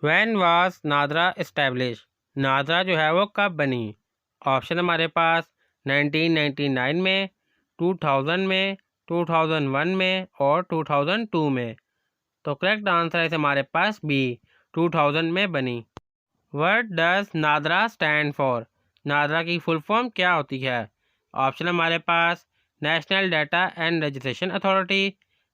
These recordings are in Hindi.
When was NADRA establish, NADRA जो है वो कब बनी। ऑप्शन हमारे पास 1999 में, 2000 में, 2001 में और 2002 में। तो करेक्ट आंसर है हमारे पास बी, 2000 में बनी। What does NADRA stand for, NADRA की फुल फॉर्म क्या होती है। ऑप्शन हमारे पास national data and registration authority,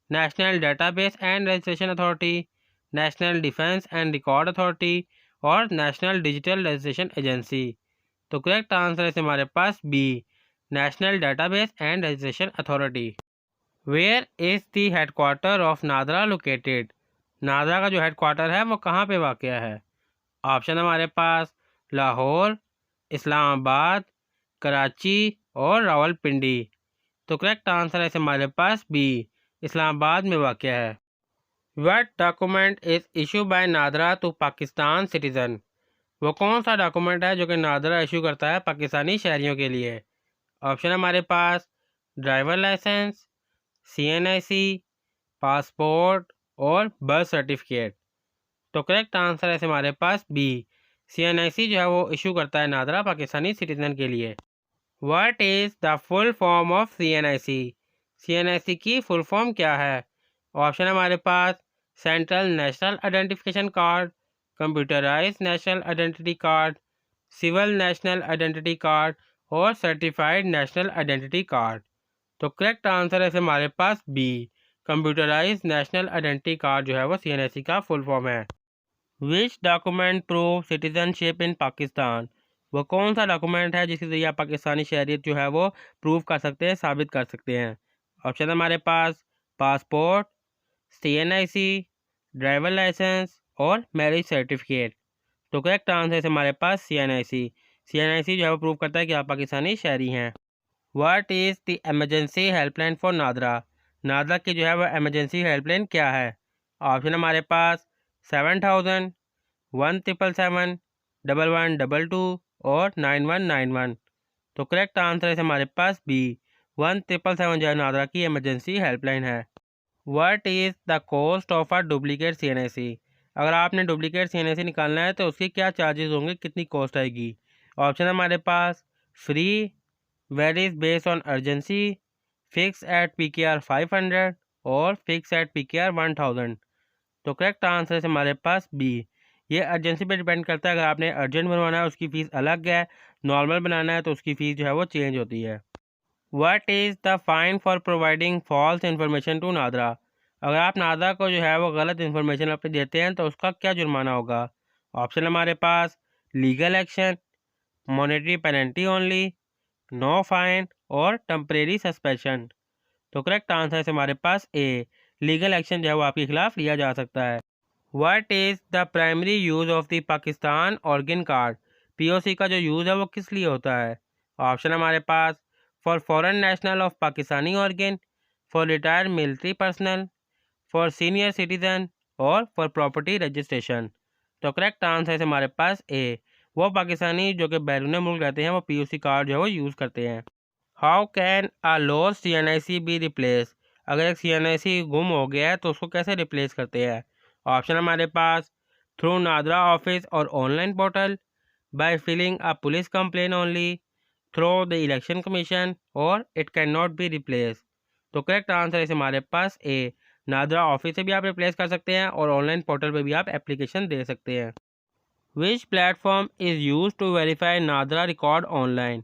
national database and registration authority, national defence and record authority और नेशनल डिजिटल रजिस्ट्रेशन एजेंसी। तो करेक्ट आंसर है हमारे पास B, national database and registration authority. Where is the headquarter of NADRA located, NADRA का जो हेडक्वार्टर है वो कहाँ पे वाक़या है। ऑप्शन हमारे पास लाहौर, इस्लामाबाद, कराची और रावलपिंडी। तो करेक्ट आंसर है हमारे पास बी, इस्लामाबाद में वाक़या है। What document is issue by NADRA to Pakistan citizen, वो कौन सा डॉक्यूमेंट है जो कि नादरा इशू करता है पाकिस्तानी शहरियों के लिए। ऑप्शन हमारे पास ड्राइवर लाइसेंस, CNIC, पासपोर्ट और बर्थ सर्टिफिकेट। तो करेक्ट आंसर है हमारे पास बी, CNIC जो है वो इशू करता है नादरा पाकिस्तानी सिटीज़न के लिए। What is the full form of CNIC, CNIC की फुल फॉर्म क्या है। ऑप्शन हमारे पास central national identification card, computerize national identity card, civil national identity card और सर्टिफाइड नेशनल आइडेंटिटी कार्ड। तो करेक्ट आंसर है हमारे पास B, computerize national identity card जो है वो CNIC का फुल फॉर्म है। Which document prove citizenship in Pakistan, वो कौन सा डॉक्यूमेंट है जिसके ज़रिए आप पाकिस्तानी शहरियत जो है वो प्रूव कर सकते हैं, साबित कर सकते हैं। ऑप्शन हमारे पास पासपोर्ट, CNIC, ड्राइवर लाइसेंस और मैरिज सर्टिफिकेट। तो करेक्ट आंसर है हमारे पास CNIC, CNIC जो है वो प्रूव करता है कि आप पाकिस्तानी शहरी हैं। What is the emergency helpline for NADRA, NADRA की जो है वो एमरजेंसी हेल्पलाइन क्या है। ऑप्शन हमारे पास 7000, 1777, 1122 और 9191। तो करेक्ट आंसर है हमारे पास बी, 1777 जो है नादरा की एमरजेंसी हेल्पलाइन है। What is the cost of a duplicate CNIC, अगर आपने डुप्लीकेट CNIC निकालना है तो उसके क्या चार्जेस होंगे, कितनी कॉस्ट आएगी। ऑप्शन हमारे पास free, varies based on urgency, fix at PKR 500 और फिक्स एट PKR 1000। तो करेक्ट आंसर है हमारे पास बी, ये अर्जेंसी पे डिपेंड करता है। अगर आपने अर्जेंट बनवाना है उसकी फ़ीस अलग है, नॉर्मल बनाना है तो उसकी फ़ीस जो है वो चेंज होती है। What is the fine for providing false information to NADRA, अगर आप नादरा को जो है वो गलत इन्फॉर्मेशन अपने देते हैं तो उसका क्या जुर्माना होगा। ऑप्शन हमारे पास legal action, monetary penalty only, no fine और टेम्परेरी सस्पेंशन। तो करेक्ट आंसर है हमारे पास ए, लीगल एक्शन जो है वो आपके खिलाफ लिया जा सकता है। What is the primary use of the Pakistan organ card, POC का जो यूज़ है वो किस लिए होता है। ऑप्शन हमारे पास for foreign national of Pakistani origin, for retired military personnel, for senior citizen और फॉर प्रॉपर्टी रजिस्ट्रेशन। तो करेक्ट आंसर है हमारे पास ए, वो पाकिस्तानी जो कि बैरून मुल्क रहते हैं वो POC कार्ड जो है वो यूज़ करते हैं। How can a lost CNIC be replace, अगर एक CNIC गुम हो गया है तो उसको कैसे रिप्लेस करते हैं। ऑप्शन हमारे पास थ्रू नादरा ऑफिस और online portal, by filing a police complain only, through the election commission और it can not be replace. तो करेक्ट आंसर है हमारे पास ए, नादरा ऑफिस से भी आप रिप्लेस कर सकते हैं और ऑनलाइन पोर्टल पे भी आप एप्लीकेशन दे सकते हैं। Which platform is use to verify NADRA record online,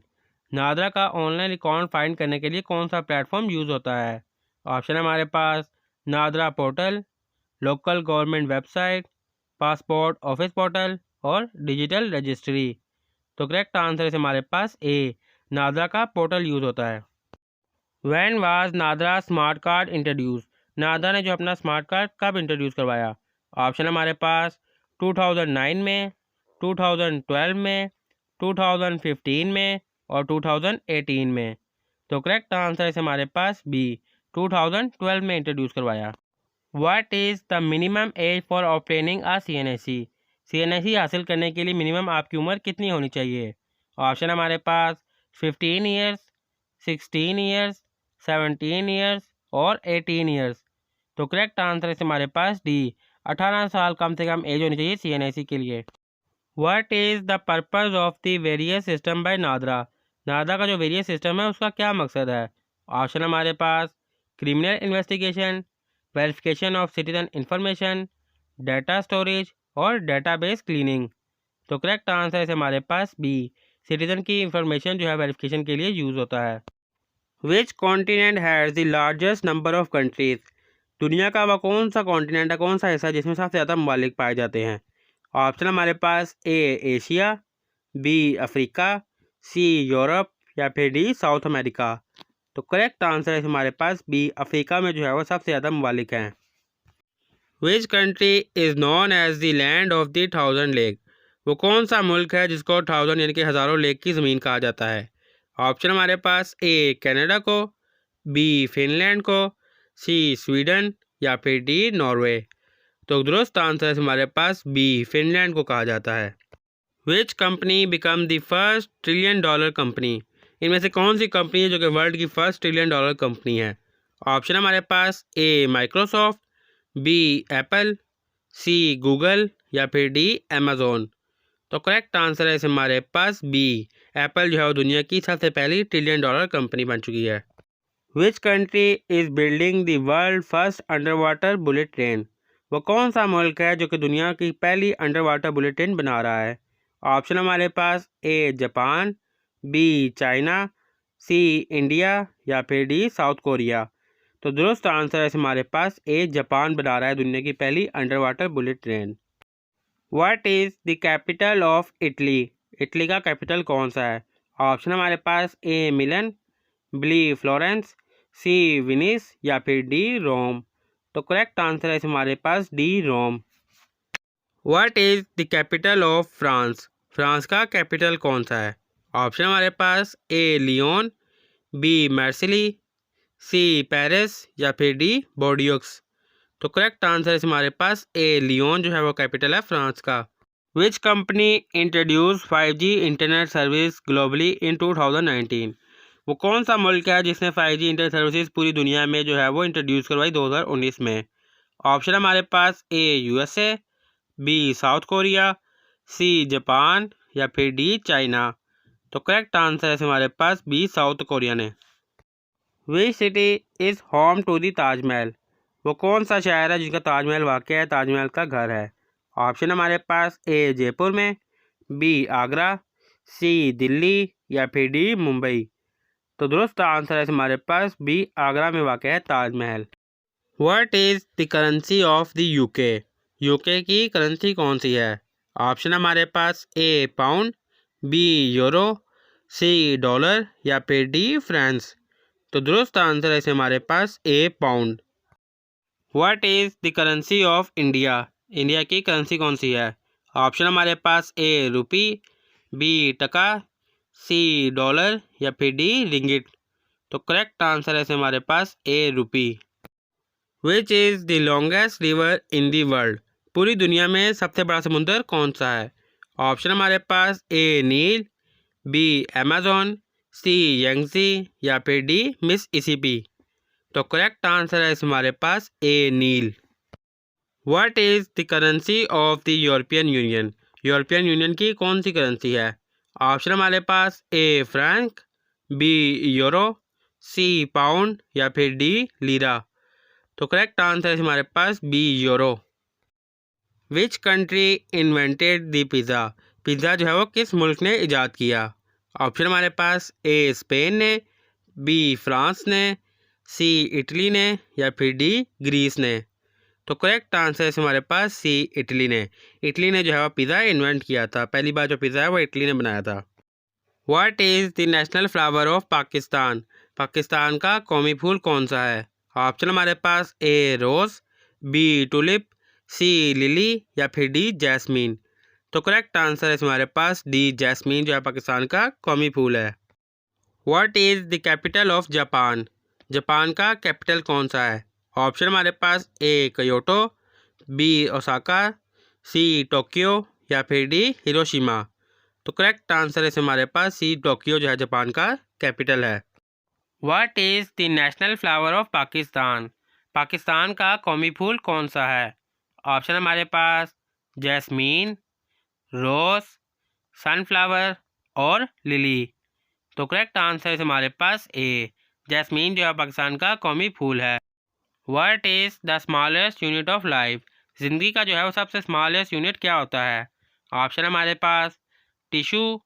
NADRA का ऑनलाइन रिकॉर्ड फाइंड करने के लिए कौन सा प्लेटफॉर्म यूज़ होता है। ऑप्शन हमारे पास NADRA portal, local government website, passport office portal और डिजिटल रजिस्ट्री। तो करेक्ट आंसर है हमारे पास ए, नादरा का पोर्टल यूज़ होता है। When was NADRA smart card introduce, NADRA ने जो अपना स्मार्ट कार्ड कब इंट्रोड्यूस करवाया। ऑप्शन हमारे पास 2009 में, 2012 में, 2015 में और 2018 में। तो करेक्ट आंसर है हमारे पास बी, 2012 में इंट्रोड्यूस करवाया। What is the minimum age for obtaining a CNIC, CNIC हासिल करने के लिए मिनिमम आपकी उम्र कितनी होनी चाहिए। ऑप्शन हमारे पास 15 ईयर्स, 16 ईयर्स, 17 ईयर्स और 18 ईयर्स। तो करेक्ट आंसर है हमारे पास डी, 18 साल कम से कम एज होनी चाहिए CNIC के लिए। What is the purpose of the various system by NADRA? NADRA का जो वेरियस सिस्टम है उसका क्या मकसद है? ऑप्शन हमारे पास criminal investigation, verification of citizen information, data storage और डेटाबेस क्लीनिंग। तो करेक्ट आंसर है हमारे पास बी, सिटीजन की इंफॉर्मेशन जो है वेरिफिकेशन के लिए यूज़ होता है। Which continent has the largest number of countries? दुनिया का वह कौन सा कॉन्टिनेंट है, कौन सा हिस्सा जिसमें सबसे ज़्यादा ममालिक पाए जाते हैं? ऑप्शन हमारे पास A Asia, B Africa, C Europe या फिर डी साउथ अमेरिका। तो करेक्ट आंसर है हमारे पास बी, अफ्रीका में जो है वो सबसे ज़्यादा ममालिक हैं। Which country is known as the land of the 1000 lake? वो कौन सा मुल्क है जिसको 1000 यानी कि हज़ारों लेक की ज़मीन कहा जाता है? ऑप्शन हमारे पास ए कनाडा को, बी फिनलैंड को, सी स्वीडन या फिर डी नॉर्वे। तो दुरुस्त आंसर है हमारे पास बी, फिनलैंड को कहा जाता है। Which company become the first $1 trillion company? इनमें से कौन सी कंपनी है जो कि वर्ल्ड की फर्स्ट $1 ट्रिलियन कंपनी है? ऑप्शन हमारे पास A Microsoft, B Apple, C Google या फिर डी अमेज़ॉन। तो करेक्ट आंसर है हमारे पास बी, एप्पल जो है वो दुनिया की सबसे पहली $1 ट्रिलियन कंपनी बन चुकी है। विच country is building the world first under water bullet train? वो कौन सा मुल्क है जो कि दुनिया की पहली अंडर वाटर बुलेट ट्रेन बना रहा है? ऑप्शन हमारे पास A Japan, B China, C India या फिर डी साउथ कोरिया। तो दुरुस्त आंसर है हमारे पास ए, जापान बना रहा है दुनिया की पहली under water bullet train. What is the capital of Italy? Italy का कैपिटल कौन सा है? ऑप्शन हमारे पास ए मिलन, बी फ्लोरेंस, सी विनिस या फिर डी रोम। तो करेक्ट आंसर है हमारे पास D Rome. What is the capital of France? France का कैपिटल कौन सा है? ऑप्शन हमारे पास A Lyon, B Marseille, C Paris या फिर डी बोर्डियोक्स। तो करेक्ट आंसर है हमारे पास ए लियोन जो है वो कैपिटल है फ्रांस का। Which company introduce 5G internet service globally इन 2019? वो कौन सा मुल्क है जिसने 5G इंटरनेट सर्विसेज पूरी दुनिया में जो है वो इंट्रोड्यूस करवाई 2019 में? ऑप्शन हमारे पास A USA, B South Korea, C Japan या फिर डी चाइना। तो करेक्ट आंसर है हमारे पास बी, साउथ कोरिया ने। Which city is home to the Taj Mahal? वो कौन सा शहर है जिसका ताजमहल वाक़ है, ताजमहल का घर है? ऑप्शन हमारे पास ए जयपुर में, बी आगरा, सी दिल्ली या फिर डी मुंबई। तो दुरुस्त आंसर है हमारे पास बी, आगरा में वाक़ है Taj Mahal. What is the currency of the UK? UK की करेंसी कौन सी है? ऑप्शन हमारे पास A pound, B euro, C dollar या फिर डी फ्रांस। तो दुरुस्त आंसर है हमारे पास A pound. What is the currency of India? India की करेंसी कौन सी है? ऑप्शन हमारे पास ए रुपी, बी टका, सी डॉलर या फिर डी रिंगिट। तो करेक्ट आंसर है हमारे पास A rupee. Which is the longest river in the world? पूरी दुनिया में सबसे बड़ा समुंदर कौन सा है? ऑप्शन हमारे पास A Nile, B Amazon, C Yangtze या फिर डी मिसिसिपी। तो करेक्ट आंसर है हमारे पास A Nile. What is the currency of the European Union? European Union की कौन सी करेंसी है? ऑप्शन हमारे पास A franc, B euro, C pound या फिर डी लीरा। तो करेक्ट आंसर है हमारे पास B euro. Which country invented the pizza? Pizza जो है वो किस मुल्क ने ईजाद किया? ऑप्शन हमारे पास ए स्पेन ने, बी फ्रांस ने, सी इटली ने या फिर डी ग्रीस ने। तो करेक्ट आंसर है हमारे पास सी, इटली ने। इटली ने जो है वो पिज़्ज़ा इन्वेंट किया था, पहली बार जो पिज़्ज़ा है वो इटली ने बनाया था। What is the national flower of Pakistan? Pakistan का कौमी फूल कौन सा है? ऑप्शन हमारे पास ए रोज़, बी टुलिप, सी लिली या फिर डी जैस्मीन। तो करेक्ट आंसर है हमारे पास डी, जैस्मीन जो है पाकिस्तान का कौमी फूल है। What is the capital of Japan? Japan का कैपिटल कौन सा है? ऑप्शन हमारे पास A Kyoto, B Osaka, C Tokyo या फिर डी हिरोशिमा। तो करेक्ट आंसर है हमारे पास सी, टोक्यो जो है जापान का कैपिटल है। What is the national flower of Pakistan? Pakistan का कौमी फूल कौन सा है? ऑप्शन हमारे पास जैस्मीन, रोज, सनफ्लावर और लिली। तो करेक्ट आंसर है हमारे पास ए, जैस्मीन जो है पाकिस्तान का कौमी फूल है। What is the smallest unit of life? ज़िंदगी का जो है वो सबसे स्मॉलेस्ट यूनिट क्या होता है? ऑप्शन हमारे पास टिशू,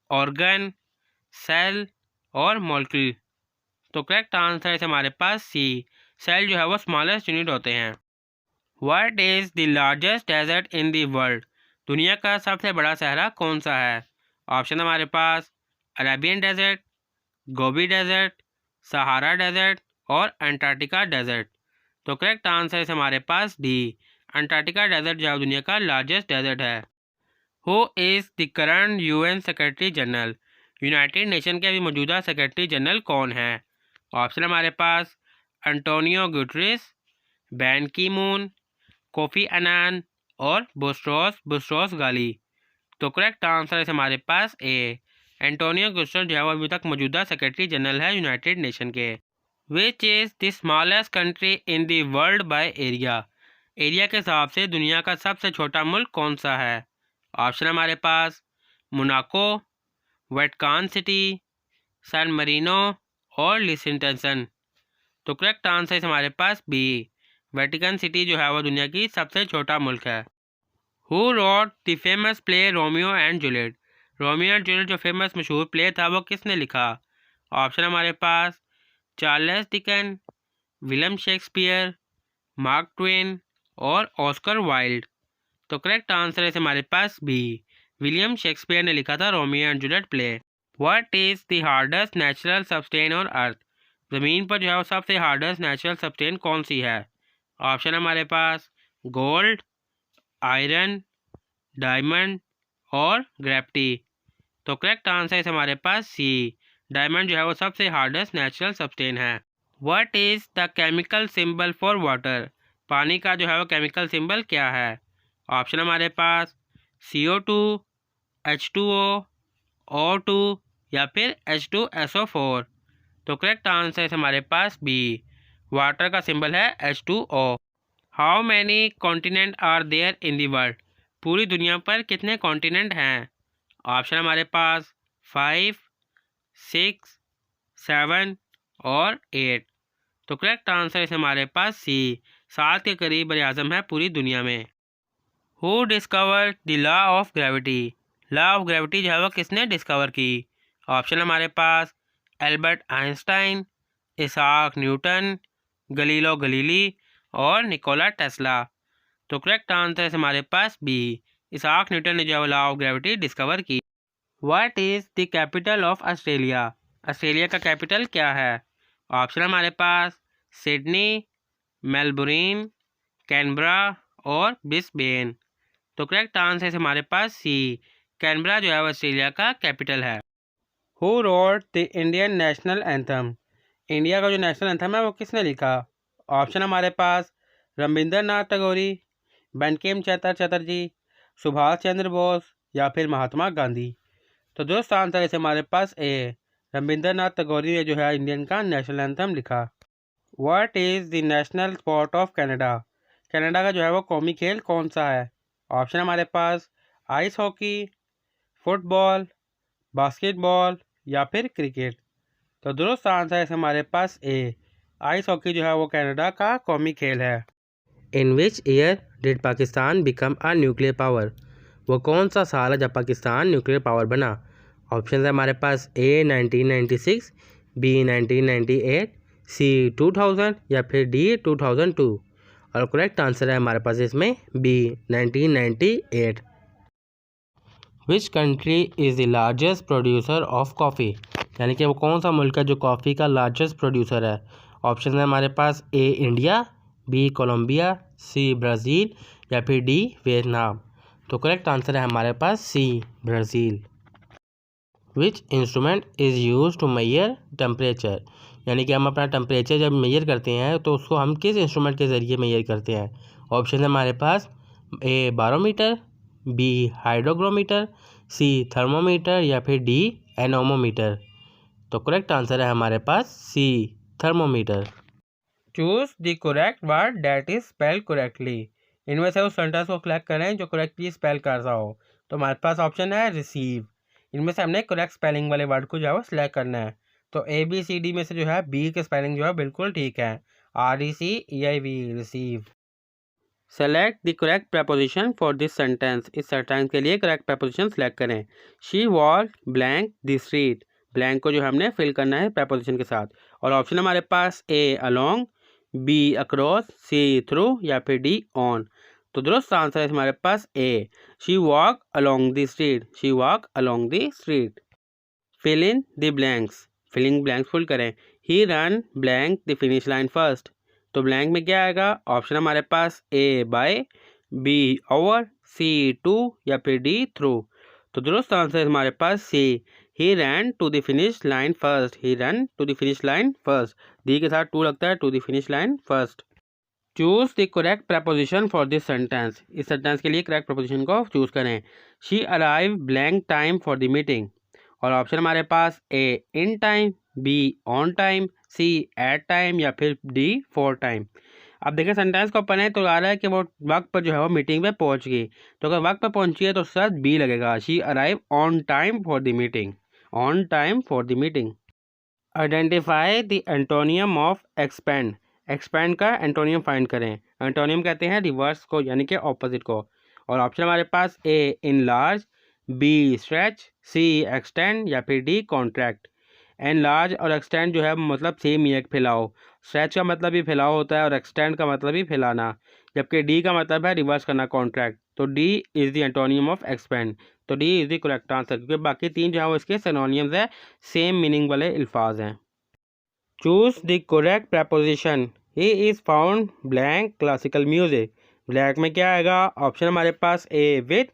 ऑर्गन, सेल और मॉलिक्यूल। तो करेक्ट आंसर है हमारे पास सी, सेल जो है वो स्मॉलेस्ट यूनिट होते हैं। What is the largest desert in the world? दुनिया का सबसे बड़ा सहरा कौन सा है? ऑप्शन हमारे पास Arabian desert, Gobi desert, Sahara desert और अंटार्कटिका डेजर्ट। तो करेक्ट आंसर है हमारे पास डी, अंटार्कटिका डेजर्ट जो है दुनिया का लार्जेस्ट डेजर्ट है। Who is the current UN secretary general? United nation के अभी मौजूदा सेक्रेटरी जनरल कौन है? ऑप्शन हमारे पास एंटोनियो गुटरेस, बैन की मून, कोफी अनान और बुस्ट्रोस गाली। तो करेक्ट आंसर है हमारे पास ए, एंटोनियो गुटरेस जो है वो अभी तक मौजूदा सेक्रेटरी जनरल है यूनाइटेड नेशन के। विच is the smallest country in the world by area? Area के हिसाब से दुनिया का सबसे छोटा मुल्क कौन सा है? ऑप्शन हमारे पास Monaco, Vatican City, San Marino और लिechtenstein। तो करेक्ट आंसर है हमारे पास बी, वेटिकन सिटी जो है वो दुनिया की सबसे छोटा मुल्क है। Who wrote the famous play Romeo and Juliet? Romeo and Juliet जो फेमस मशहूर प्ले था वो किसने लिखा? ऑप्शन हमारे पास Charles Dickens, William Shakespeare, Mark Twain और ऑस्कर वाइल्ड। तो करेक्ट आंसर है हमारे पास बी, विलियम शेक्सपियर ने लिखा था Romeo and Juliet play. What is the hardest natural substance on earth? ज़मीन पर जो है वो सबसे हार्डेस्ट नेचुरल सब्सटेन कौन सी है? ऑप्शन हमारे पास गोल्ड, आयरन, डायमंड और ग्रेविटी। तो करेक्ट आंसर है हमारे पास सी, डायमंड जो है वो सबसे हार्डेस्ट नेचुरल सब्सटेन है। What is the chemical symbol for water? पानी का जो है वो केमिकल सिंबल क्या है? ऑप्शन हमारे पास CO2, H2O, O2 या फिर H2SO4। तो करेक्ट आंसर है हमारे पास बी, वाटर का सिंबल है H2O। How many continent are there in the world? पूरी दुनिया पर कितने कॉन्टिनेंट हैं? ऑप्शन हमारे पास 5, 6, 7 और 8। तो करेक्ट आंसर है हमारे पास सी, 7 के करीब बर आज़म है पूरी दुनिया में। Who discover the law of gravity? Law of gravity जो है वो किसने डिस्कवर की? ऑप्शन हमारे पास एल्बर्ट आइंस्टाइन, इसाक न्यूटन, गलीलो गलीली और निकोला टेस्ला। तो करेक्ट आंसर है हमारे पास बी, इसाक न्यूटन ने जो है लॉ ऑफ ग्रेविटी डिस्कवर की। What is the capital of Australia? Australia का कैपिटल क्या है? ऑप्शन हमारे पास सिडनी, मेलबोर्न, कैनबरा और ब्रिस्बेन। तो करेक्ट आंसर है हमारे पास सी, कैनबरा जो है ऑस्ट्रेलिया का कैपिटल है। Who wrote the Indian national anthem? India का जो नेशनल एंथम है वो किसने लिखा? ऑप्शन हमारे पास रविंद्र नाथ टैगोर, बंकिम चंद्र चटर्जी, सुभाष चंद्र बोस या फिर महात्मा गांधी। तो दोस्त आंसर है हमारे पास ए, रविंद्र नाथ टैगोर ने जो है इंडियन का नेशनल एंथम लिखा। What is the national sport of Canada? Canada का जो है वो कौमी खेल कौन सा है? ऑप्शन हमारे पास आइस हॉकी, फुटबॉल, बास्केटबॉल या फिर क्रिकेट। तो दुरुस्त आंसर है हमारे पास ए, आइस हॉकी जो है वो कनाडा का कौमी खेल है। In which year did Pakistan become a nuclear power? वो कौन सा साल है जब पाकिस्तान न्यूक्लियर पावर बना? ऑप्शन है हमारे पास ए 1996, बी 1998, सी 2000 या फिर डी 2002। और करेक्ट आंसर है हमारे पास इसमें B 1998। Which country is the largest producer of coffee? यानी कि वो कौन सा मुल्क है जो कॉफ़ी का लार्जेस्ट प्रोड्यूसर है? ऑप्शन है हमारे पास A India, B Colombia, C Brazil या फिर डी वियतनाम। तो करेक्ट आंसर है हमारे पास C Brazil. Which instrument is use to measure temperature? यानी कि हम अपना टेम्परेचर जब मेजर करते हैं तो उसको हम किस इंस्ट्रूमेंट के ज़रिए मेजर करते हैं? ऑप्शन है हमारे पास A barometer, B hygrometer, C thermometer या फिर डी एनोमोमीटर। तो करेक्ट आंसर है हमारे पास C thermometer. Choose the correct word that is spelled correctly. इनमें से उस सेंटेंस को सिलेक्ट करें जो करेक्टली स्पेल कर रहा हो। तो हमारे पास ऑप्शन है रिसीव। इनमें से हमने करेक्ट स्पेलिंग वाले वर्ड को जो है वो सिलेक्ट करना है। तो ABCD में से जो है बी की स्पेलिंग जो है बिल्कुल ठीक है, RECEIV, receive. Select the correct preposition for this sentence. इस सेंटेंस के लिए करेक्ट प्रपोजिशन सेलेक्ट करें। She walk blank the street. Blank को जो हमने फिल करना है प्रपोजिशन के साथ। और ऑप्शन हमारे पास A along, B across, C through या फिर डी ऑन। तो दुरुस्त आंसर है हमारे पास A, she walk along the street. She walk along the street. Fill in the blanks. Filling blanks full करें। He run blank the finish line first. तो ब्लैंक में क्या आएगा? ऑप्शन हमारे पास A by, B over, C to या फिर डी थ्रू। तो दुरुस्त आंसर है हमारे पास C, he ran to the finish line first. He run to the finish line first. D के साथ टू लगता है, to the finish line first. Choose the correct preposition for this sentence. इस सेंटेंस के लिए करेक्ट प्रपोजिशन को चूज करें। She arrive blank time for the meeting. और ऑप्शन हमारे पास A in time, B on time, C at time या फिर डी फॉर टाइम। अब देखिए सेंटेंस को पढ़ें तो आ रहा है कि वो वक्त पर जो है वो मीटिंग पे पहुंच गई। तो अगर वक्त पर पहुंची है तो उसके साथ बी लगेगा। She arrive on time for the meeting. On time for the meeting. Identify the antonym of expand. Expand का एंटोनियम फाइंड करें। एंटोनियम कहते हैं रिवर्स को, यानी कि ऑपोजिट को। और ऑप्शन हमारे पास ए इनलार्ज, बी स्ट्रेच, सी एक्सटेंड या फिर डी कॉन्ट्रैक्ट। एनलार्ज और एक्सटेंड जो है मतलब सेम ही है, फैलाओ। स्ट्रेच का मतलब भी फैलाओ होता है और एक्सटेंड का मतलब भी फैलाना। जबकि डी का मतलब है रिवर्स करना, कॉन्ट्रैक्ट। तो D is the antonym of expand. तो D is the correct answer, क्योंकि बाकी तीन जो है वो इसके सिनोनियम्स है, सेम मीनिंग वाले अल्फाज हैं। Choose the correct preposition. He is found blank classical music. Blank में क्या आएगा? ऑप्शन हमारे पास A with,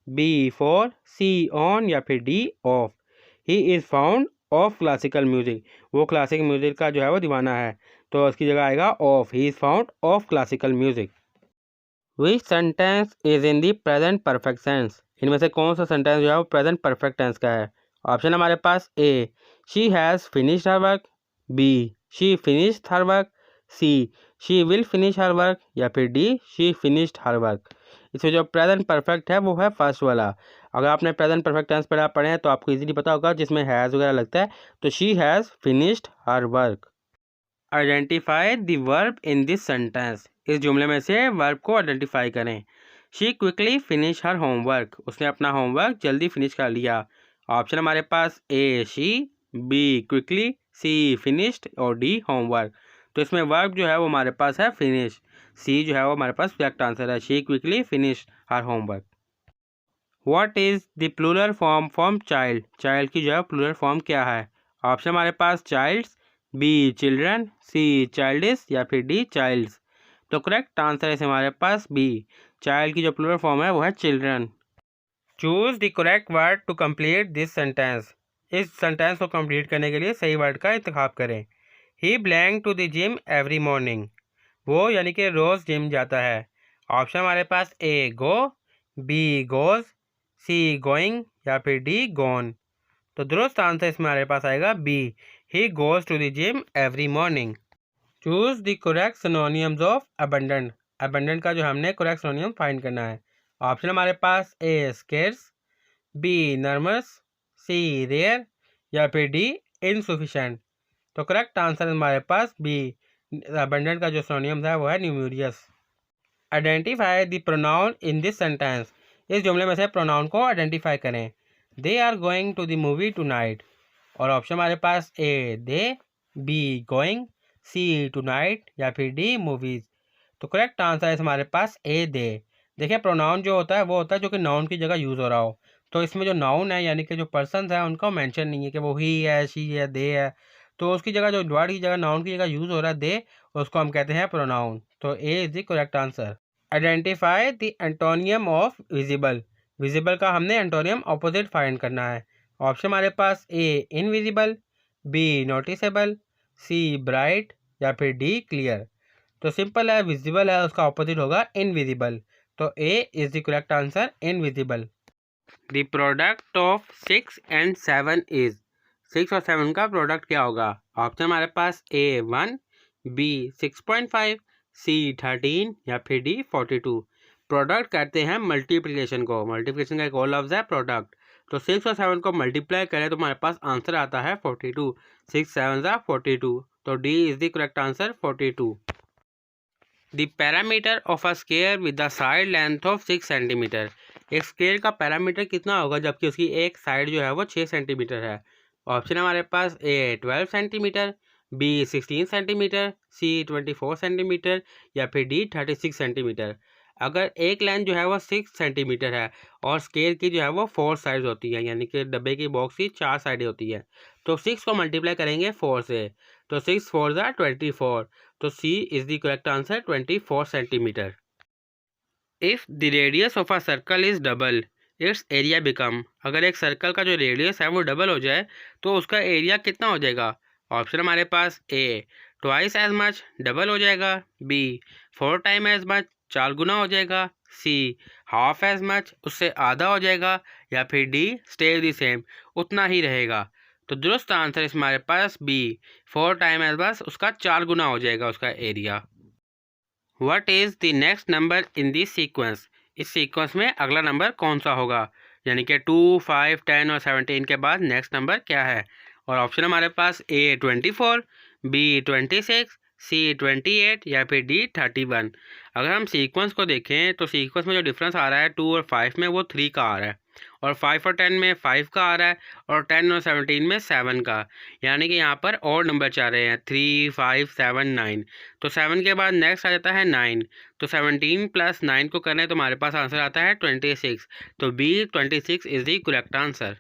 B for, C on या फिर D of. He is found of classical music. वो क्लासिक म्यूजिक का जो है वो दीवाना है, तो उसकी जगह आएगा of. He is found of classical music. Which sentence is in the present perfect tense. इनमें से कौन सा सेंटेंस जो है वो प्रेजेंट परफेक्ट टेंस का है? ऑप्शन हमारे पास A she has finished her work, B she finished her work, C she will finish her work या फिर D she finished her work. इसमें जो प्रेजेंट परफेक्ट है वो है फर्स्ट वाला। अगर आपने प्रेजेंट परफेक्ट टेंस पढ़े हैं तो आपको इजीली पता होगा, जिसमें हैज़ वगैरह लगता है। तो she has finished her work. Identify the verb in this sentence. इस जुमले में से वर्ब को आइडेंटिफाई करें। She quickly finish her homework. उसने अपना होमवर्क जल्दी फिनिश कर लिया। ऑप्शन हमारे पास A she, B quickly, C finished और डी होमवर्क। तो इसमें वर्ब जो है वो हमारे पास है फिनिश। सी जो है वो हमारे पास करेक्ट आंसर है। She quickly finish her homework. What is the plural form from child. Child की जो है प्लूरल फॉर्म क्या है? ऑप्शन हमारे पास childs, B children, C childes या फिर डी चाइल्ड्स। तो करेक्ट आंसर है हमारे पास बी, चाइल्ड की जो प्लूरल फॉर्म है वो है children. Choose the correct word to complete this sentence. इस सेंटेंस को कंप्लीट करने के लिए सही वर्ड का इंतखाब करें। He belong to the gym every morning. वो यानी कि रोज़ जिम जाता है। ऑप्शन हमारे पास A go, B goes, C going या फिर डी गॉन। तो दुरुस्त आंसर इसमें हमारे पास आएगा B, he goes to the gym every morning. Choose the correct synonyms of abundant. Abundant का जो हमने करेक्ट सिनोनियम फाइंड करना है। ऑप्शन हमारे पास ए स्केर्स, बी नर्मस, सी रेयर या फिर डी इनसफिशेंट। तो करेक्ट आंसर हमारे पास बी, अबंडेंट का जो सिनोनियम है वो है numerous. Identify the pronoun in this sentence. इस जुमले में से प्रोनाउन को आइडेंटिफाई करें। They are going to the movie tonight. और ऑप्शन हमारे पास A they, B going, C tonight या फिर डी मूवीज। तो करेक्ट आंसर है हमारे पास ए दे। देखिए प्रोनाउन जो होता है वो होता है जो कि नाउन की जगह यूज़ हो रहा हो। तो इसमें जो नाउन है यानी कि जो पर्सन है उनका मेंशन नहीं है कि वो ही है, शी है, दे है। तो उसकी जगह जो वर्ड की जगह नाउन की जगह यूज़ हो रहा है दे, उसको हम कहते हैं प्रोनाउन। तो A is the correct answer. Identify the antonym of visible. Visible का हमने एंटोनियम ऑपोजिट फाइंड करना है। ऑप्शन हमारे पास ए इनविजिबल, बी नोटिसेबल, सी ब्राइट या फिर डी क्लियर। तो सिंपल है, विजिबल है उसका ऑपोजिट होगा इनविजिबल। तो A is the correct answer, invisible. The product of 6 and 7 is. 6 और 7 का प्रोडक्ट क्या होगा? ऑप्शन हमारे पास A1, B 6.5, C 13 या फिर D 42। प्रोडक्ट कहते हैं मल्टीप्लिकेशन को, मल्टीप्लिकेशन का एक और लफ्ज़ है प्रोडक्ट। तो 6 और 7 को मल्टीप्लाई करें तो हमारे पास आंसर आता है 42। 6 7 42। तो D is the correct answer 42। The parameter of a square with the side length of 6 centimetre. एक स्क्वायर का पैरामीटर कितना होगा जबकि उसकी एक साइड जो है वो 6 सेंटीमीटर है। ऑप्शन हमारे पास ए 12 सेंटीमीटर, बी 16 सेंटीमीटर, सी 24 सेंटीमीटर या फिर डी 36 सेंटीमीटर। अगर एक लाइन जो है वो 6 सेंटीमीटर है और स्क्वायर की जो है वो 4 साइड्स होती है, यानी कि डब्बे की बॉक्स की 4 साइडें होती है, तो 6 को मल्टीप्लाई करेंगे 4 से, तो 6 4 ज़ा 24। तो C is the correct answer 24 centimetre. If the radius of a circle is double its area become. अगर एक सर्कल का जो रेडियस है वो डबल हो जाए तो उसका एरिया कितना हो जाएगा। ऑप्शन हमारे पास ए ट्वाइस एज मच, डबल हो जाएगा, बी 4 टाइम एज मच, 4 गुना हो जाएगा, सी हाफ एज मच, उससे आधा हो जाएगा, या फिर डी स्टे द सेम, उतना ही रहेगा। तो दुरुस्त आंसर इस हमारे पास बी 4 टाइम एज मच, उसका 4 गुना हो जाएगा उसका area. What is the next number in this sequence. इस सीक्वेंस में अगला नंबर कौन सा होगा, यानी कि 2 5 10 और 17 के बाद नेक्स्ट नंबर क्या है। और ऑप्शन हमारे पास ए 24, बी 26, सी 28 या फिर डी 31। अगर हम सीक्वेंस को देखें तो सीक्वेंस में जो डिफरेंस आ रहा है 2 और 5 में वो 3 का आ रहा है, और 5 और 10 में 5 का आ रहा है, और 10 और 17 में 7 का, यानी कि यहाँ पर और नंबर चाह रहे हैं 3 5 7 9। तो 7 के बाद नेक्स्ट आ जाता है 9, तो 17 + 9 को करें तो हमारे पास आंसर आता है 26। तो B 26 is the correct answer.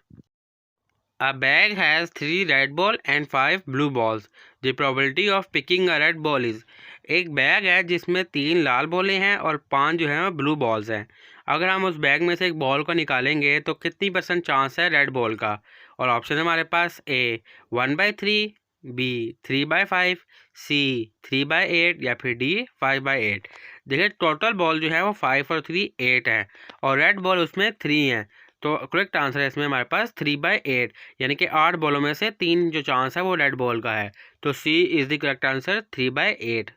A bag has 3 red ball and 5 blue balls. The probability of picking a red ball is। एक बैग है जिसमें 3 लाल बॉलें हैं और 5 जो है ब्लू बॉल्स हैं। अगर हम उस बैग में से एक बॉल को निकालेंगे तो कितनी % चांस है रेड बॉल का। और ऑप्शन है हमारे पास ए 1/3, बी 3/5, सी 3/8 या फिर डी 5/8। देखिए टोटल बॉल जो है वो 5 और 3 8 है, और रेड बॉल उसमें 3 है, तो करेक्ट आंसर है इसमें हमारे पास 3/8, यानी कि 8 बॉलों में से 3 जो चांस है वो रेड बॉल का है। तो C is the correct answer 3/8।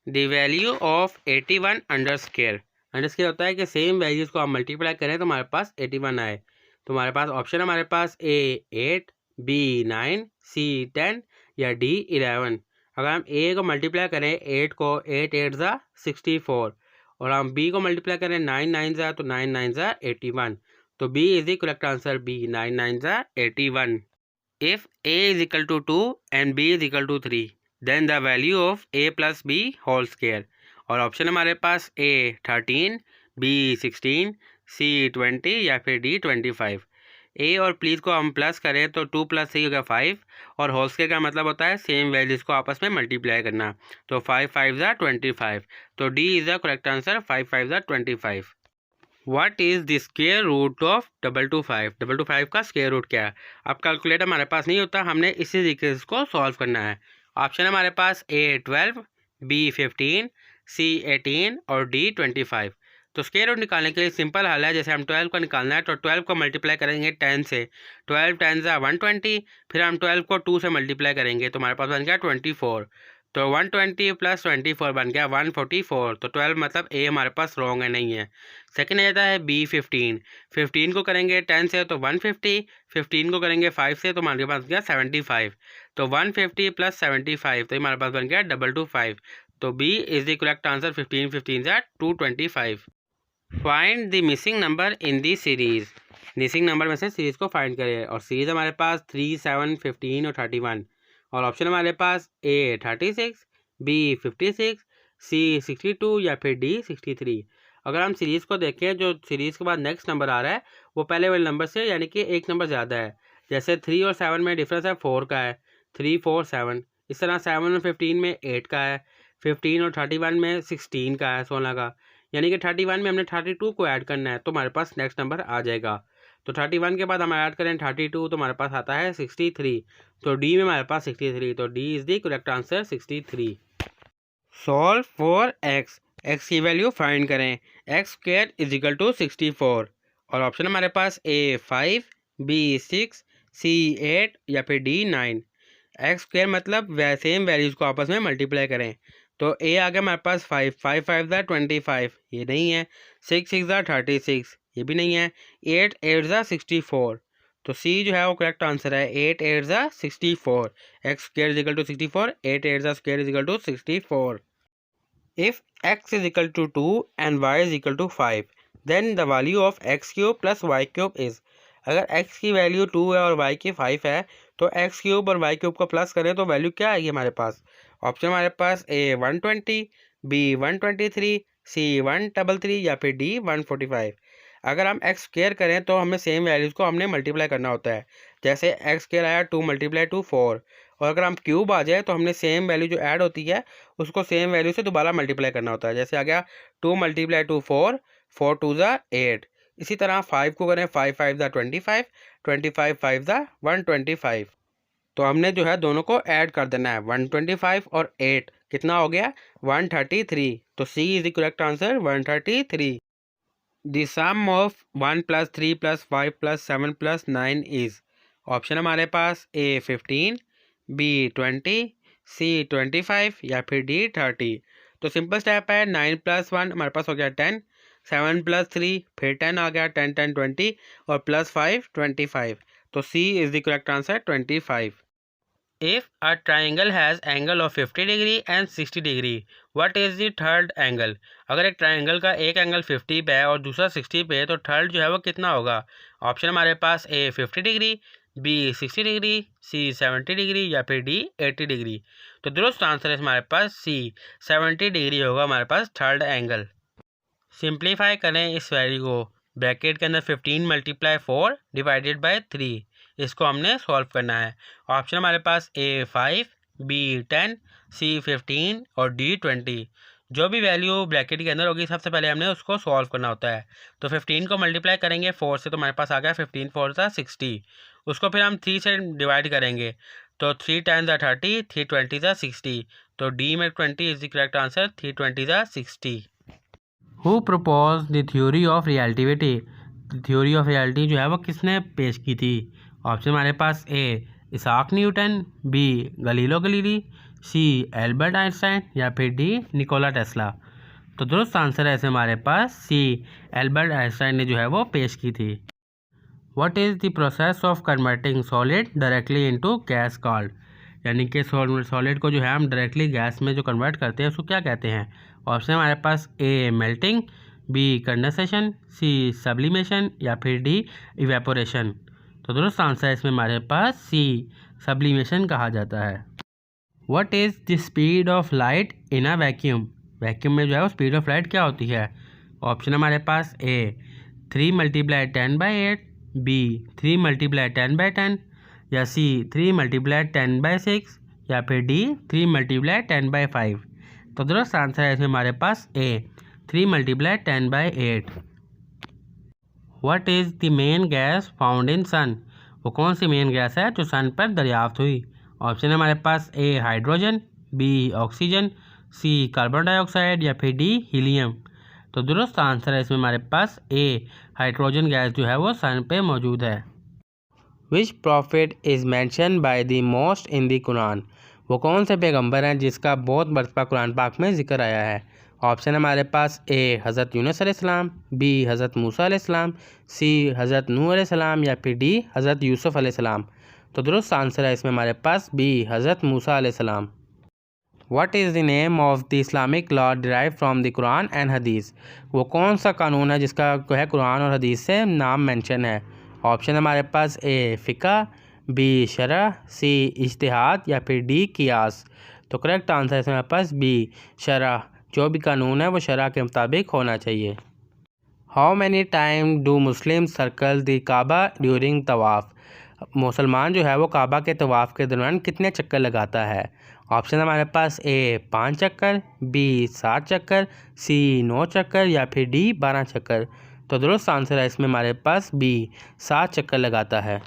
The value of 81 under square. Under square होता है कि सेम वैल्यूज़ को हम मल्टीप्लाई करें तो हमारे पास 81 आए। तो हमारे पास ऑप्शन हमारे पास ए 8, बी 9, सी 10 या डी 11। अगर हम ए को मल्टीप्लाई करें 8 को, 8 8 ज़ा 64, और हम बी को मल्टीप्लाई करें 9 9 ज़ा, तो 9 9 ज़ा 81। तो B is the correct answer, B 9 9 ज़ा 81। If A is equal to 2 and B is equal to 3 then the value of A plus B whole square. और ऑप्शन हमारे पास ए 13, बी 16, सी 20 या फिर डी 25। ए और प्लीज़ को हम प्लस करें तो 2 + 3 हो गया 5, और होल स्क्वायर का मतलब होता है सेम वैल्यूज़ को आपस में मल्टीप्लाई करना। तो 5 5 ज़ा 25। तो D is the correct answer, 5 5 ज़ा 25। What is the square root of 225। 225 का स्क्वायर रूट क्या है। अब कैलकुलेटर हमारे पास नहीं होता, हमने इसी तरीके से इसको सॉल्व करना है। ऑप्शन हमारे पास ए 12, बी 15, सी 18 और डी 25। तो स्क्वायर रूट निकालने के लिए सिंपल हल है, जैसे हम 12 को निकालना है तो 12 को मल्टीप्लाई करेंगे 10 से, 12 10 ज़ा 120, फिर हम 12 को 2 से मल्टीप्लाई करेंगे तो हमारे पास बन गया 24। तो 120 + 24 बन गया 144। तो 12 मतलब ए हमारे पास रॉन्ग है, नहीं है। सेकंड आ जाता है बी 15। 15 को करेंगे 10 से तो 150, 15 को करेंगे 5 से तो हमारे पास गया 75। तो 150 + 75 तो हमारे पास बन गया 225। तो B is the correct answer, 15 15 ज़ा 225। Find the missing number in the series. Missing number में से सीरीज़ को फाइंड करें, और सीरीज़ हमारे पास 3 7 15 और 31। और ऑप्शन हमारे पास ए 36, बी 56, सी 62 या फिर डी 63। अगर हम सीरीज़ को देखें, जो सीरीज़ के बाद नेक्स्ट नंबर आ रहा है वो पहले वाले नंबर से यानी कि एक नंबर ज़्यादा है। जैसे 3 और 7 में डिफरेंस है 4 का है, 3 4 7। इस तरह 7 और 15 में 8 का है, 15 और 31 में 16 का है, 16 का। यानी कि 31 में हमने 32 को ऐड करना है तो हमारे पास नेक्स्ट नंबर आ जाएगा। तो 31 के बाद हम ऐड करें 32 तो हमारे पास आता है 63। तो डी में हमारे पास 63। तो D is the correct answer 63। Solve for x. X की वैल्यू फाइंड करें। x² = 64। और ऑप्शन हमारे पास ए 5, बी 6, सी 8 या फिर डी 9। x² मतलब सेम वैल्यूज़ को आपस में मल्टीप्लाई करें। तो ए आ गया हमारे पास 5, 5 5 ज़ा 25, ये नहीं है। 6 6 ज़ा 36, ये भी नहीं है। 8 8 ज़ा 64, तो सी जो है वो करेक्ट आंसर है। 8 8 ज़ा 64, X square is equal to 64, 8 8 ज़ा square is equal to 64। If x is equal to 2 and y is equal to 5, then the value of x cube plus y cube is। अगर x की वैल्यू 2 है और y की 5 है, तो x क्यूब और y क्यूब को प्लस करें तो वैल्यू क्या आएगी हमारे पास? ऑप्शन हमारे पास A 120, B 123, C 133 या फिर D 145। अगर हम x स्क्वायर करें तो हमें सेम वैल्यूज़ को हमने मल्टीप्लाई करना होता है। जैसे x स्क्वायर आया 2 × 2 4, और अगर हम क्यूब आ जाए तो हमने सेम वैल्यू जो ऐड होती है उसको सेम वैल्यू से दोबारा मल्टीप्लाई करना होता है। जैसे आ गया 2 × 2 4, 4 2 ज़ा 8। इसी तरह 5 को करें 5 5 ज़ा 25, 25 5 ज़ा 125। तो हमने जो है दोनों को ऐड कर देना है। 125 और 8 कितना हो गया? 133। तो C is the correct answer, 133। The sum of 1 + 3 + 5 + 7 + 9 is. Option हमारे पास A 15, B 20, C 25 या फिर D 30। तो सिंपल स्टेप है। 9 + 1 हमारे पास हो गया 10, 7 + 3 फिर 10 आ गया, 10 10 20 और +5 25। तो C is the correct answer, 25। If a triangle has angle of 50 degree and 60 degree, what is the third angle? अगर एक ट्राइंगल का एक एंगल 50 पे है और दूसरा 60 पे है, तो थर्ड जो है वो कितना होगा? ऑप्शन हमारे पास A 50 degree, B 60 degree, C 70 degree या फिर D 80 डिग्री। तो दुरुस्त आंसर है हमारे पास C 70 डिग्री होगा हमारे पास थर्ड एंगल। सिंप्लीफाई करें इस वैल्यू को। ब्रैकेट के अंदर 15 × 4 डिवाइडेड बाय 3, इसको हमने सॉल्व करना है। ऑप्शन हमारे पास A 5, B 10, C 15 और D 20। जो भी वैल्यू ब्रैकेट के अंदर होगी सबसे पहले हमने उसको सॉल्व करना होता है। तो 15 को मल्टीप्लाई करेंगे 4 से, तो हमारे पास आ गया 15 4 ज़ा 60। उसको फिर हम 3 से डिवाइड करेंगे, तो 3 10 ज़ा 30, 3 20 ज़ा 60। तो D में 20 इज द करेक्ट आंसर, 3 20 ज़ा 60। Who propose the theory of relativity. Theory of reality जो है वो किसने पेश की थी? ऑप्शन हमारे पास A Isaac Newton, B Galileo Galilei, C Albert Einstein या फिर D निकोला टेस्ला। तो दुरुस्त आंसर है ऐसे हमारे पास C एल्बर्ट आइंस्टाइन ने जो है वो पेश की थी। What is the process of converting solid directly into gas called. यानी कि सॉलिड को जो है हम डायरेक्टली गैस में जो कन्वर्ट करते हैं उसको क्या कहते हैं? ऑप्शन हमारे पास A melting, B condensation, C sublimation या फिर D इवेपोरेशन। तो दुरुस्त आंसर है इसमें हमारे पास C सब्लिमेशन कहा जाता है। What is the speed of light in a vacuum. Vacuum में जो है वो स्पीड ऑफ लाइट क्या होती है? ऑप्शन हमारे पास A 3 × 10/8, B 3 × 10/10 या C 3 × 10/6 या फिर D 3 × 10/5। तो दुरुस्त आंसर है इसमें हमारे पास A 3 × 10/8। What is the main gas found in sun. वो कौन सी मेन गैस है जो सन पर दरियाफ्त हुई? ऑप्शन है हमारे पास A hydrogen, B oxygen, C carbon dioxide या फिर D हीलियम। तो दुरुस्त आंसर है इसमें हमारे पास A हाइड्रोजन गैस जो है वो सन पे मौजूद है। Which prophet is mentioned by the most in the Quran. वो कौन से पैगंबर हैं जिसका बहुत मरतबा कुरान पाक में जिक्र आया है? ऑप्शन हमारे पास A हज़रत यूनुस अलैहिस्सलाम, B हज़रत मूसा अलैहिस्सलाम, C हज़रत नूह अलैहिस्सलाम या फिर D हज़रत यूसुफ अलैहिस्सलाम। तो दुरुस्त आंसर है इसमें हमारे पास B हज़रत मूसा अलैहिस्सलाम। What is the name of the Islamic law derive from the Quran and हदीस। वो कौन सा कानून है जिसका जो है कुरान और हदीस से नाम मेंशन है? ऑप्शन हमारे पास A फ़िक़्ह, B शरअ, C इज्तिहाद या फिर D क़ियास। तो करेक्ट आंसर है हमारे पास B शरअ। जो भी कानून है वो शरअ के मुताबिक होना चाहिए। How many time do Muslim circle the Kaaba during तवाफ़। मुसलमान जो है वो काबा के तवाफ़ के दौरान कितने चक्कर लगाता है? ऑप्शन हमारे पास A 5 चक्कर, B 7 चक्कर, C 9 चक्कर या फिर D 12 चक्कर। तो दुरुस्त आंसर है इसमें हमारे पास B 7 चक्कर लगाता है।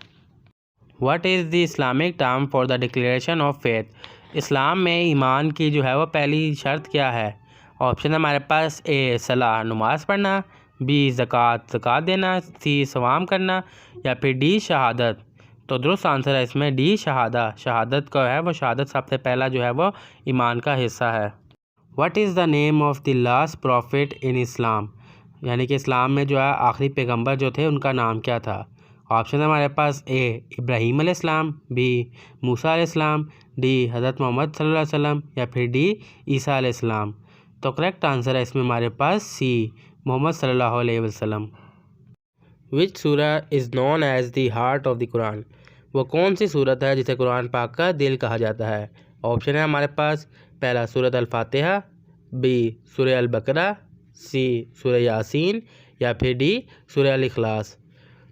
What is the Islamic term for the declaration of faith. इस्लाम में ईमान की जो है वो पहली शर्त क्या है? ऑप्शन हमारे पास A सलाह नमाज़ पढ़ना, B ज़कात देना, C सवाम करना या फिर D शहादत। तो दुरुस्त आंसर है इसमें D शहादत का है वो शहादत सबसे पहला जो है वो ईमान का हिस्सा है। What is the name of the last prophet in Islam, यानी कि इस्लाम में जो है आखिरी पैगंबर जो थे उनका नाम क्या था। ऑप्शन है हमारे पास ए इब्राहीम अलैहिस्सलाम, बी मूसा अलैहिस्सलाम, डी हज़रत मोहम्मद सल्लल्लाहु अलैहि वसल्लम या फिर डी ईसा अलैहिस्सलाम। तो करेक्ट आंसर है इसमें हमारे पास सी मोहम्मद सल्लल्लाहु अलैहि वसल्लम। Which surah is known as the heart of the Quran, वो कौन सी सूरत है जिसे कुरान पाक का दिल कहा जाता है। ऑप्शन है हमारे पास पहला सूरत अल फातिहा, बी सूरह अल बकरा, सी सूरह यासीन या फिर डी सूरह अल इखलास।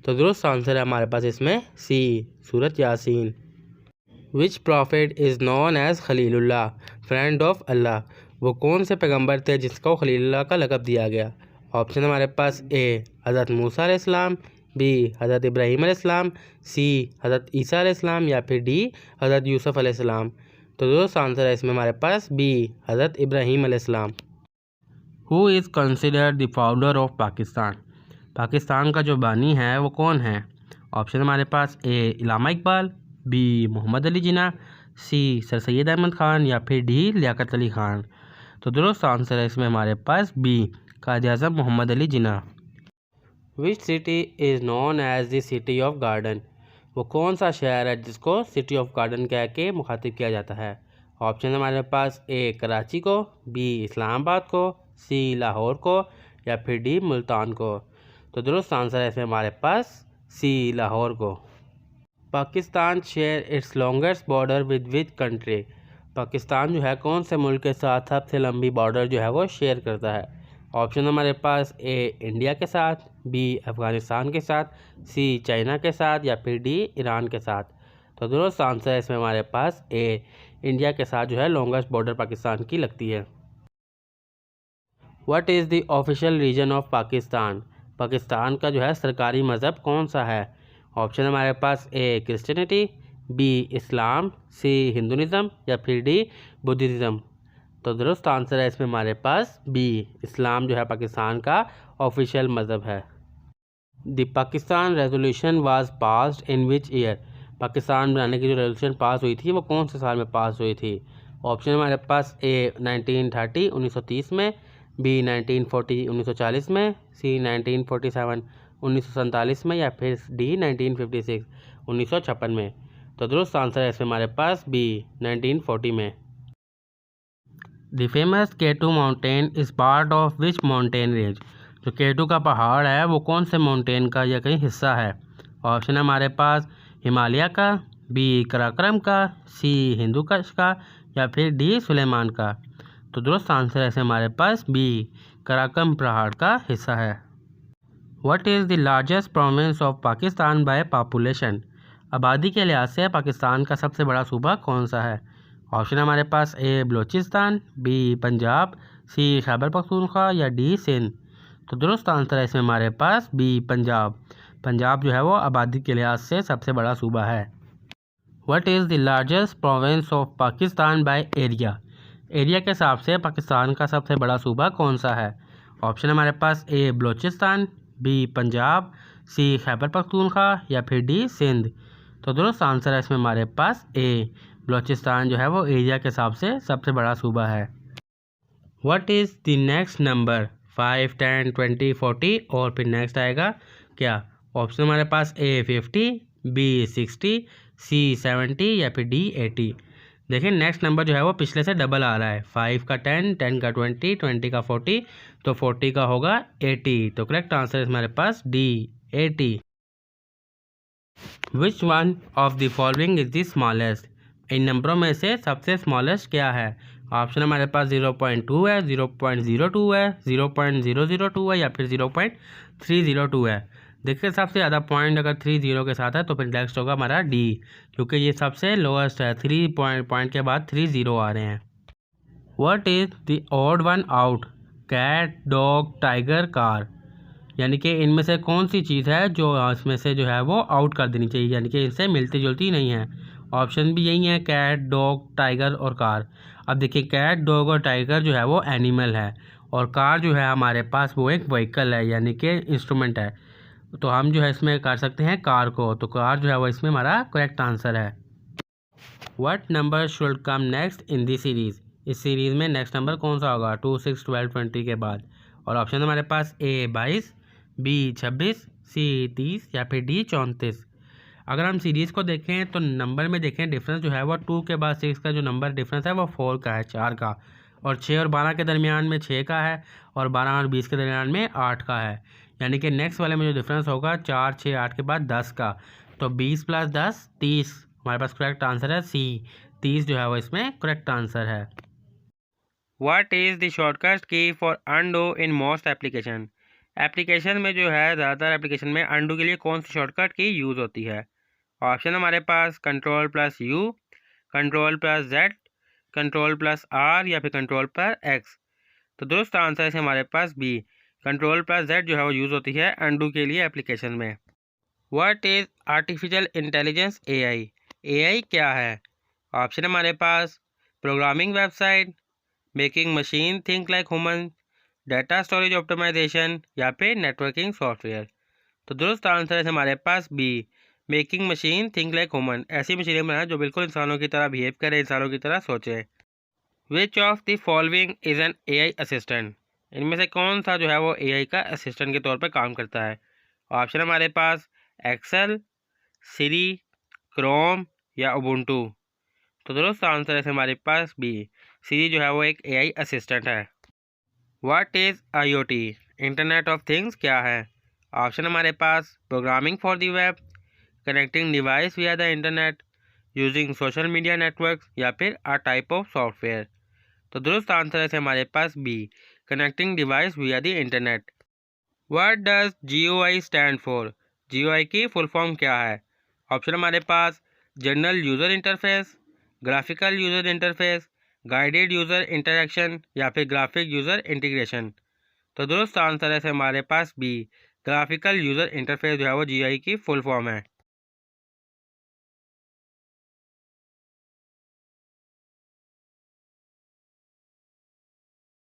तो दुरुस्त आंसर है हमारे पास इसमें सी सूरत यासीन। Which prophet is known as खलीलुल्लाह फ्रेंड ऑफ अल्लाह, वो कौन से पैगंबर थे जिसको खलीलुल्लाह का लक़ब दिया गया। ऑप्शन हमारे पास ए हज़रत मूसा अलैहिस्सलाम, बी हज़रत इब्राहीम अलैहिस्सलाम, सी हज़रत ईसा अलैहिस्सलाम या फिर डी हज़रत यूसुफ अलैहिस्सलाम। तो दोस्त आंसर है इसमें हमारे पास बी हज़रत इब्राहीम अलैहिस्सलाम। Who is considered the founder of Pakistan, Pakistan का जो बानी है वो कौन है। ऑप्शन हमारे पास ए इलामा इकबाल, बी मोहम्मद अली जिन्ना, सी सर सैयद अहमद ख़ान या फिर डी लियाकत अली ख़ान। तो दुरुस्त आंसर है इसमें हमारे पास B Quaid-e-Azam Mohammad Ali Jinnah. Which city is known as the city of garden, वो कौन सा शहर है जिसको सिटी ऑफ गार्डन कह के मुखातिब किया जाता है। ऑप्शन हमारे पास ए कराची को, बी इस्लामाबाद को, सी लाहौर को या फिर डी मुल्तान को। तो दुरुस्त आंसर है इसमें हमारे पास सी लाहौर को। Pakistan share its longest border with which country, Pakistan जो है कौन से मुल्क के साथ सबसे लंबी बॉर्डर जो है वो शेयर करता है। ऑप्शन हमारे पास ए इंडिया के साथ, बी अफ़गानिस्तान के साथ, सी चाइना के साथ या फिर डी ईरान के साथ। तो दुरुस्त आंसर है इसमें हमारे पास ए इंडिया के साथ जो है लॉन्गेस्ट बॉर्डर पाकिस्तान की लगती है। What is the official region of Pakistan, Pakistan का जो है सरकारी मज़हब कौन सा है। ऑप्शन हमारे पास ए क्रिश्चियनिटी, बी इस्लाम, सी हिंदुइज़म या फिर डी बुद्धिज़्म। तो दुरुस्त आंसर है इसमें हमारे पास बी इस्लाम जो है पाकिस्तान का ऑफिशियल मज़हब है। The Pakistan resolution was passed in which year, Pakistan बनाने की जो रेजोल्यूशन पास हुई थी वो कौन से साल में पास हुई थी। ऑप्शन हमारे पास ए 1930 1930 में, बी 1940 1940 में, सी 1947 1947 में या फिर डी 1956 1956 में। तो दुरुस्त आंसर है इसमें हमारे पास बी 1940 में। The famous K two mountain is part of which mountain range, जो केटू का पहाड़ है वो कौन से माउंटेन का या कहीं हिस्सा है। ऑप्शन है हमारे पास हिमालय का, बी कराक्रम का, सी हिंदू कश का या फिर डी सुलेमान का। तो दुरुस्त आंसर है इसमें हमारे पास बी कराक्रम पहाड़ का हिस्सा है। What is the largest province of Pakistan by population, आबादी के लिहाज से पाकिस्तान का सबसे बड़ा सूबा कौन सा है। ऑप्शन हमारे पास ए बलूचिस्तान, बी पंजाब, सी खैबर पख्तूनख्वा या डी सिंध। तो दुरुस्त आंसर है इसमें हमारे पास बी पंजाब, पंजाब जो है वो आबादी के लिहाज से सबसे बड़ा सूबा है। What is the largest province of Pakistan by area, area के हिसाब से पाकिस्तान का सबसे बड़ा सूबा कौन सा है। ऑप्शन हमारे पास ए बलूचिस्तान, बी पंजाब, सी खैबर पख्तूनख्वा या फिर डी सिंध। तो दुरुस्त आंसर है इसमें हमारे पास ए बलूचिस्तान जो है वो एरिया के हिसाब से सबसे बड़ा सूबा है। What is the next number 5, 10, 20, 40 और फिर नेक्स्ट आएगा क्या। ऑप्शन हमारे पास ए 50, बी 60, सी 70 या फिर डी 80। देखिए नेक्स्ट नंबर जो है वो पिछले से डबल आ रहा है, 5 का 10, 10 का 20, 20 का 40, तो 40 का होगा 80। तो करेक्ट आंसर है हमारे पास D 80। Which one of the following is the smallest, इन नंबरों में से सबसे स्मॉलेस्ट क्या है। ऑप्शन हमारे पास 0.2 है, 0.02 है, 0.002 है या फिर 0.302 है। देखिए सबसे ज़्यादा पॉइंट अगर 30 के साथ है तो फिर नेक्स्ट होगा हमारा डी, क्योंकि ये सबसे लोएस्ट है, 3 पॉइंट के बाद 30 आ रहे हैं। What is the odd one out, cat, dog, tiger, car, यानी कि इनमें से कौन सी चीज़ है जो इसमें से जो है वो आउट कर देनी चाहिए, यानी कि इनसे मिलती जुलती नहीं है। ऑप्शन भी यही है, कैट, डॉग, टाइगर और कार। अब देखिए कैट, डॉग और टाइगर जो है वो एनिमल है और कार जो है हमारे पास वो एक व्हीकल है, यानी कि इंस्ट्रूमेंट है। तो हम जो है इसमें कर सकते हैं कार को, तो कार जो है वो इसमें हमारा करेक्ट आंसर है। What number should come next in the series, इस सीरीज़ में नेक्स्ट नंबर कौन सा होगा 2, 6, 12, 20 के बाद। और ऑप्शन है हमारे पास ए 22, बी 26, सी 30 या फिर डी 34। अगर हम सीरीज़ को देखें तो नंबर में देखें डिफरेंस जो है वो 2 के बाद 6 का जो नंबर डिफरेंस है वो 4 का है, 4 का। और 6 और 12 के दरमियान में 6 का है और 12 और 20 के दरमियान में 8 का है। यानी कि नेक्स्ट वाले में जो डिफरेंस होगा 4, 6, 8 के बाद 10 का। तो 20 + 10 30। हमारे पास करेक्ट आंसर है सी, 30 जो है वो इसमें करेक्ट आंसर है। व्हाट इज़ द शॉर्टकट की for undo in most application. Application में जो है ज़्यादातर एप्लीकेशन में अनडू के लिए कौन सी शॉर्टकट की यूज़ होती है। ऑप्शन हमारे पास Ctrl+U, Ctrl+Z, Ctrl+R या फिर Ctrl+X। तो दुरुस्त आंसर है हमारे पास बी, Ctrl+Z जो है वो यूज़ होती है अनडू के लिए एप्लीकेशन में। What is artificial intelligence AI। AI क्या है। ऑप्शन हमारे पास programming website, making machine think like human, data storage optimisation या फिर नेटवर्किंग सॉफ्टवेयर। तो दुरुस्त आंसर है हमारे पास B, making machine think like human. ऐसी मशीनें बनाएं जो बिल्कुल इंसानों की तरह बिहेव करे, इंसानों की तरह सोचे। Which of the following is an AI assistant. इनमें से कौन सा जो है वो AI का असिस्टेंट के तौर पर काम करता है। ऑप्शन हमारे पास एक्सेल, सिरी, क्रोम या उबुंटू। तो दुरुस्त आंसर है हमारे पास बी, सिरी जो है वो एक AI असिस्टेंट है। What is IoT, internet of things क्या है। ऑप्शन हमारे पास programming for the web, connecting device via the internet, using social media networks या फिर अ टाइप ऑफ सॉफ्टवेयर। तो दुरुस्त आंसर है हमारे पास B, connecting device via the internet. What does GUI stand for. GUI की फुल फॉर्म क्या है। ऑप्शन हमारे पास general user interface, graphical user interface, guided user interaction या फिर ग्राफिक यूज़र इंटीग्रेशन। तो दुरुस्त आंसर है हमारे पास बी, ग्राफिकल यूज़र इंटरफेस जो है वो GUI की फुल फॉर्म है।